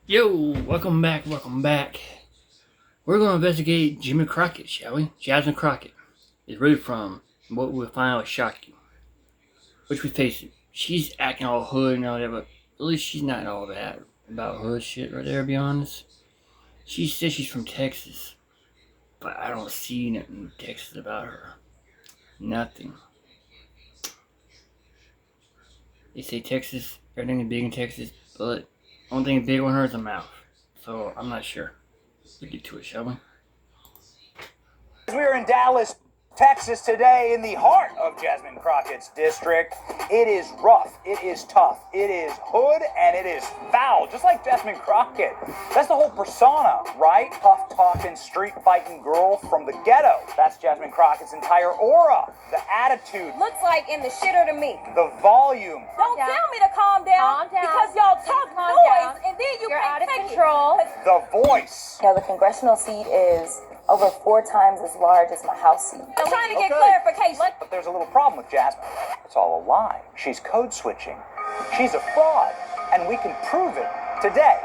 Yo, welcome back, welcome back. We're going to investigate Jimmy Crockett, shall we? Jasmine Crockett is rooted from what we'll find out will shock you. Which we face it. She's acting all hood and all that, but at least she's not all that about hood shit right there, to be honest. She says she's from Texas, but I don't see nothing in Texas about her. Nothing. They say Texas, everything is big in Texas, but the only thing big on her is the mouth. So I'm not sure. Let's get to it, shall we? We are in Dallas, Texas today, in the heart of Jasmine Crockett's district. It is rough, it is tough, it is hood, and it is foul, just like Jasmine Crockett. That's the whole persona, right? Tough-talking, street-fighting girl from the ghetto. That's Jasmine Crockett's entire aura. The attitude. Looks like in the shitter to me. The volume. Don't tell me to calm down, because y'all talk noise, and then You're can't out of take control. The voice. The congressional seat is over 4 times as large as my House seat. I'm trying to get Okay. clarification. But there's a little problem with Jasmine. It's all a lie. She's code switching. She's a fraud, and we can prove it today.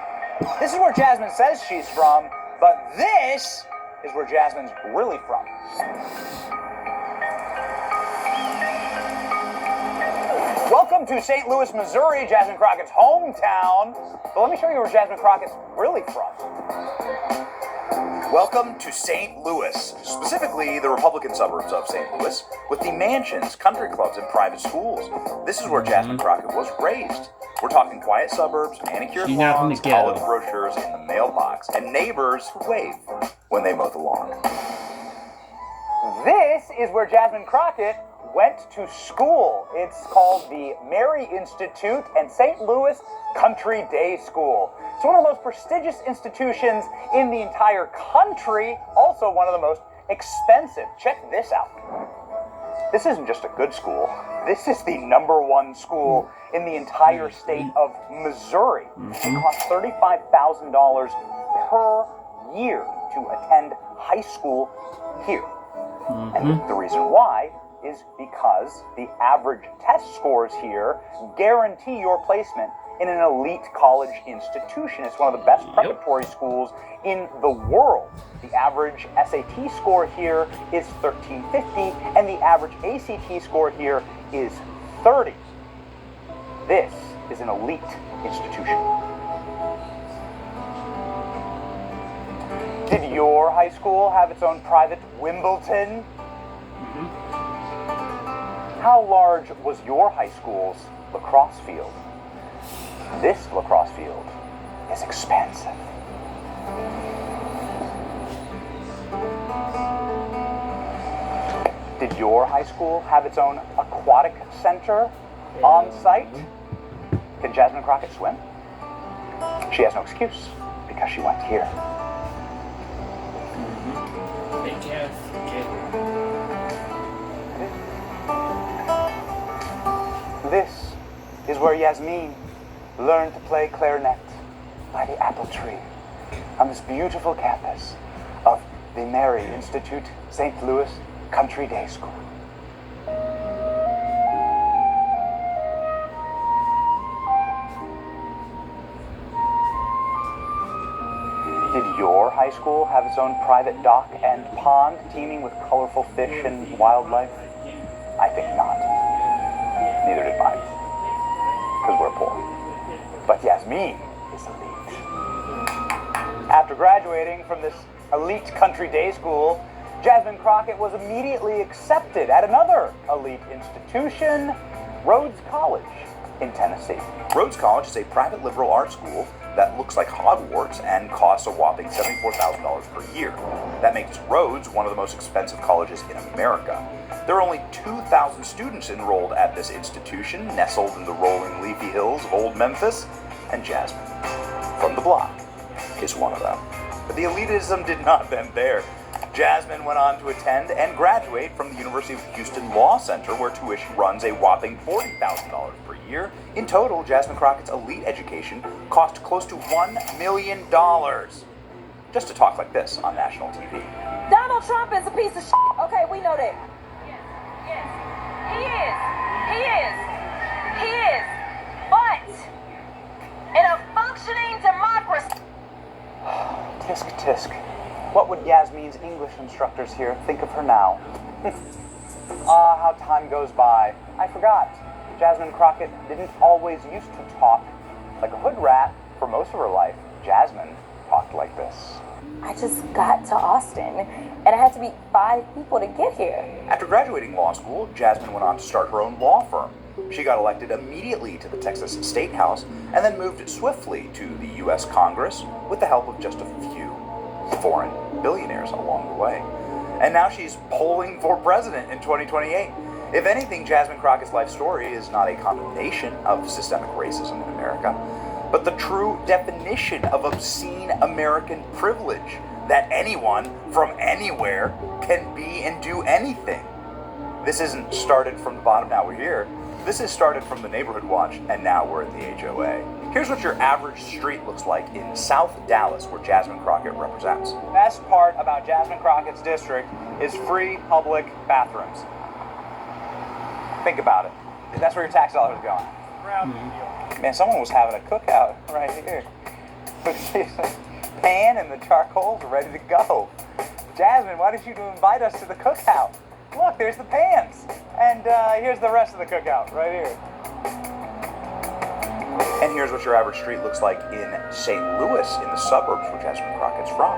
This is where Jasmine says she's from, but this is where Jasmine's really from. Welcome to St. Louis, Missouri, Jasmine Crockett's hometown. But let me show you where Jasmine Crockett's really from. Welcome to St. Louis, specifically the Republican suburbs of St. Louis, with the mansions, country clubs, and private schools. This is where Jasmine Crockett was raised. We're talking quiet suburbs, manicured She's not from lawns, the ghetto. college brochures in the mailbox, and neighbors who wave when they mow the lawn. This is where Jasmine Crockett went to school. It's called the Mary Institute and St. Louis Country Day School. It's one of the most prestigious institutions in the entire country, also one of the most expensive. Check this out. This isn't just a good school. This is the #1 school in the entire state of Missouri. It costs $35,000 per year to attend high school here. And the reason why is because the average test scores here guarantee your placement in an elite college institution. It's one of the best preparatory schools in the world. The average SAT score here is 1350, and the average ACT score here is 30. This is an elite institution. Did your high school have its own private Wimbledon? How large was your high school's lacrosse field? This lacrosse field is expansive. Did your high school have its own aquatic center on site? Can Jasmine Crockett swim? She has no excuse because she went here. Hey, Jazz. Okay. This is where Yasmin learned to play clarinet by the apple tree on this beautiful campus of the Mary Institute St. Louis Country Day School. Did your high school have its own private dock and pond teeming with colorful fish and wildlife? I think not. Neither did mine, because we're poor. But Yasmin is elite. After graduating from this elite country day school, Jasmine Crockett was immediately accepted at another elite institution, Rhodes College in Tennessee. Rhodes College is a private liberal arts school that looks like Hogwarts and costs a whopping $74,000 per year. That makes Rhodes one of the most expensive colleges in America. There are only 2,000 students enrolled at this institution, nestled in the rolling leafy hills of Old Memphis, and Jasmine, from the block, is one of them. But the elitism did not end there. Jasmine went on to attend and graduate from the University of Houston Law Center, where tuition runs a whopping $40,000 per year. In total, Jasmine Crockett's elite education cost close to $1 million. Just to talk like this on national TV. Donald Trump is a piece of shit. Okay, we know that. Yes. He is. But in a functioning democracy, Tisk tisk. What would Yasmin's English instructors here think of her now? Ah, how time goes by. I forgot. Jasmine Crockett didn't always used to talk like a hood rat. For most of her life, Jasmine talked like this. I just got to Austin, and I had to meet 5 people to get here. After graduating law school, Jasmine went on to start her own law firm. She got elected immediately to the Texas State House and then moved swiftly to the U.S. Congress with the help of just a few foreign billionaires along the way. And now she's polling for president in 2028. If anything, Jasmine Crockett's life story is not a condemnation of systemic racism in America, but the true definition of obscene American privilege, that anyone from anywhere can be and do anything. This isn't started from the bottom, now we're here. This is started from the Neighborhood Watch, and now we're in the HOA. Here's what your average street looks like in South Dallas, where Jasmine Crockett represents. The best part about Jasmine Crockett's district is free public bathrooms. Think about it. That's where your tax dollars are going. Man, someone was having a cookout right here. Pan and the charcoals are ready to go. Jasmine, why did you invite us to the cookout? Look, there's the pans. And here's the rest of the cookout right here. And here's what your average street looks like in St. Louis, in the suburbs where Jasmine Crockett's from.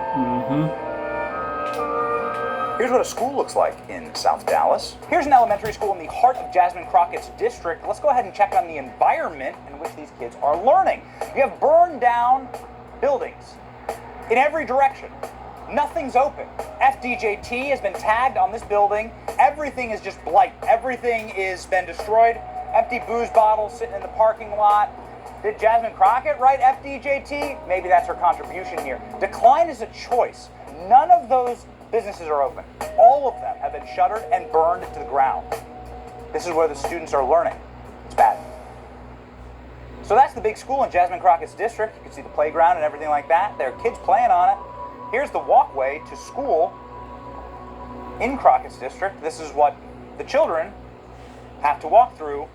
Here's what a school looks like in South Dallas. Here's an elementary school in the heart of Jasmine Crockett's district. Let's go ahead and check on the environment in which these kids are learning. You have burned down buildings in every direction. Nothing's open. FDJT has been tagged on this building. Everything is just blight. Everything is been destroyed. Empty booze bottles sitting in the parking lot. Did Jasmine Crockett write FDJT? Maybe that's her contribution here. Decline is a choice. None of those businesses are open. All of them have been shuttered and burned to the ground. This is where the students are learning. It's bad. So that's the big school in Jasmine Crockett's district. You can see the playground and everything like that. There are kids playing on it. Here's the walkway to school in Crockett's district. This is what the children have to walk through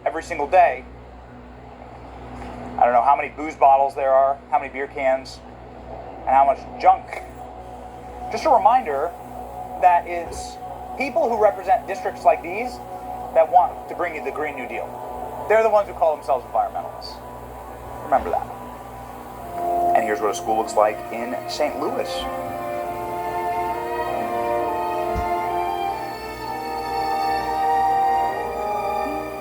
every single day. I don't know how many booze bottles there are, how many beer cans, and how much junk. Just a reminder that it's people who represent districts like these that want to bring you the Green New Deal. They're the ones who call themselves environmentalists. Remember that. And here's what a school looks like in St. Louis.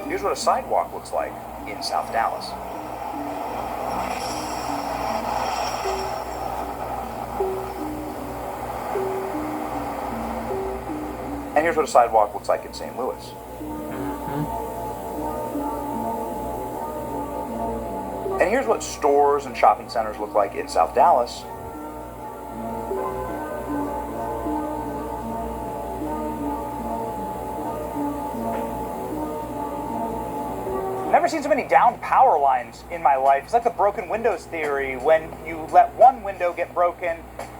Here's what a sidewalk looks like in South Dallas. And here's what a sidewalk looks like in St. Louis. And here's what stores and shopping centers look like in South Dallas. Never seen so many down power lines in my life. It's like the broken windows theory. When you let one window get broken,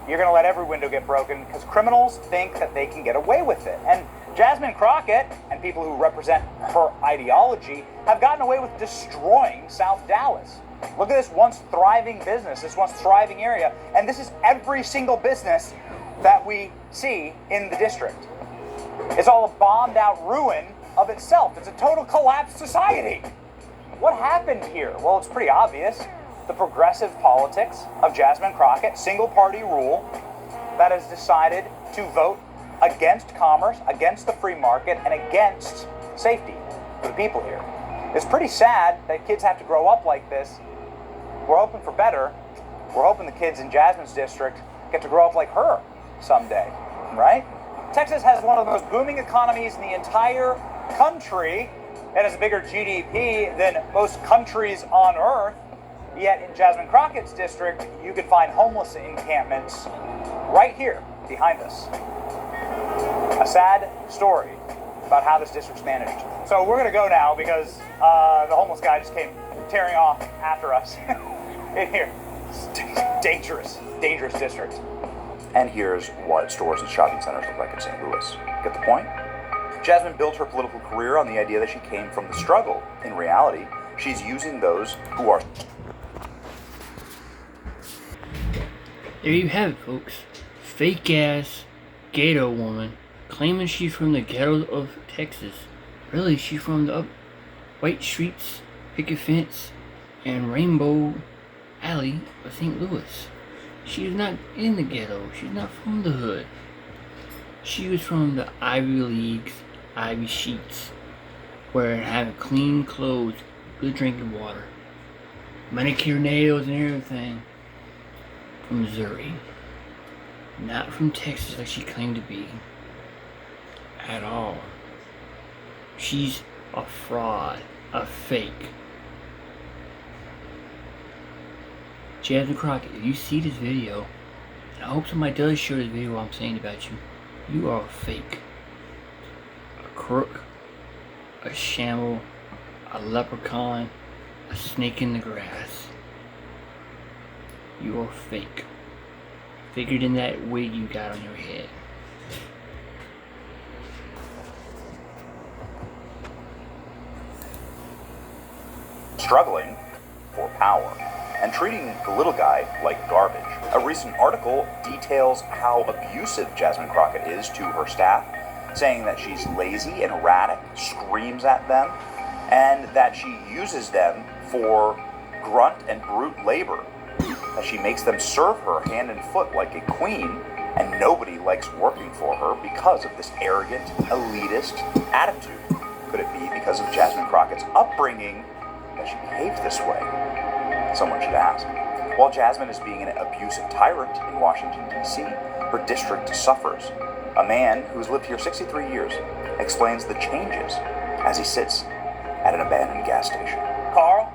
you're going to let every window get broken because criminals think that they can get away with it. And Jasmine Crockett and people who represent her ideology have gotten away with destroying South Dallas. Look at this once thriving business, this once thriving area, and this is every single business that we see in the district. It's all a bombed out ruin of itself. It's a total collapsed society. What happened here? Well, it's pretty obvious. The progressive politics of Jasmine Crockett, single party rule, that has decided to vote against commerce, against the free market, and against safety for the people here. It's pretty sad that kids have to grow up like this. We're hoping for better. We're hoping the kids in Jasmine's district get to grow up like her someday, right? Texas has one of the most booming economies in the entire country. It has a bigger GDP than most countries on earth. Yet in Jasmine Crockett's district, you can find homeless encampments right here behind us. A sad story about how this district's managed. So we're gonna go now because the homeless guy just came tearing off after us in here. It's dangerous district. And here's what stores and shopping centers look like in St. Louis. Get the point? Jasmine built her political career on the idea that she came from the struggle. In reality, she's using those who are There you have it, folks. Fake ass ghetto woman claiming she's from the ghetto of Texas. Really, she's from the white streets, picket fence, and Rainbow Alley of St. Louis. She's not in the ghetto. She's not from the hood. She was from the Ivy Leagues, Ivy Sheets, where having clean clothes, good drinking water, manicured nails and everything. From Missouri. Not from Texas like she claimed to be. At all. She's a fraud. A fake. Jasmine Crockett, if you see this video, and I hope somebody does share this video what I'm saying about you, you are a fake. A crook. A shamble. A leprechaun. A snake in the grass. You are fake. Figured in that wig you got on your head. Struggling for power and treating the little guy like garbage. A recent article details how abusive Jasmine Crockett is to her staff, saying that she's lazy and erratic, screams at them, and that she uses them for grunt and brute labor. That she makes them serve her hand and foot like a queen, and nobody likes working for her because of this arrogant, elitist attitude. Could it be because of Jasmine Crockett's upbringing that she behaves this way? Someone should ask. While Jasmine is being an abusive tyrant in Washington, D.C., her district suffers. A man who's lived here 63 years explains the changes as he sits at an abandoned gas station. Carl,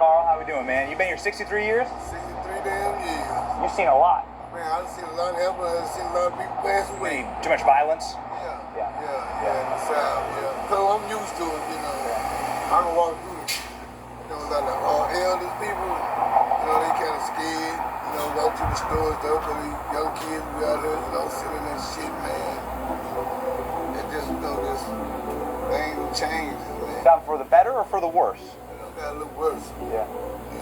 how we doing, man? You been here 63 years? 63 damn years. You've seen a lot. Man, I've seen a lot happen. I've seen a lot of people pass away. Too much violence? Yeah, in the South, yeah. So I'm used to it, you know. I can walk through it. You know, like the elders people, you know, they kind of scared, you know, walk through the store and stuff, but these young kids be out there, you know, selling that shit, man. It just, you know, this thing changes, man. Down for the better or for the worse? You know, got a little worse. Yeah.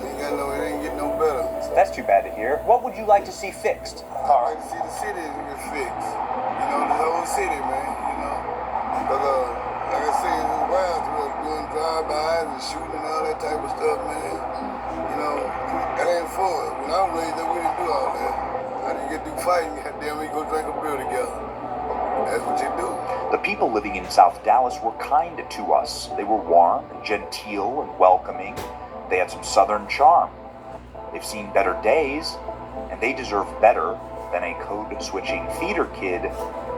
It ain't getting no better. That's too bad to hear. What would you like to see fixed? I'd like to see the city get fixed. You know, the whole city, man, you know. But, like I said, it was wild to us doing drive-bys and shooting and all that type of stuff, man. You know, that ain't for it. When I was raised up, we didn't do all that. I didn't get through fighting, goddamn, we go drink a beer together. That's what you do. The people living in South Dallas were kind to us. They were warm and genteel and welcoming. They had some southern charm. They've seen better days, and they deserve better than a code-switching theater kid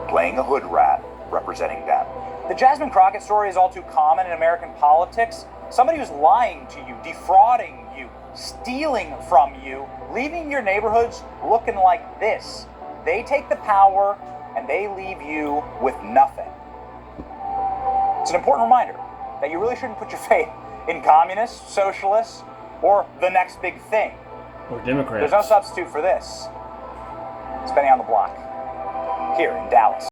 playing a hood rat representing them. The Jasmine Crockett story is all too common in American politics. Somebody who's lying to you, defrauding you, stealing from you, leaving your neighborhoods looking like this. They take the power, and they leave you with nothing. It's an important reminder that you really shouldn't put your faith in communists, socialists, or the next big thing. Or Democrats. There's no substitute for this. It's Benny on the Block, here in Dallas.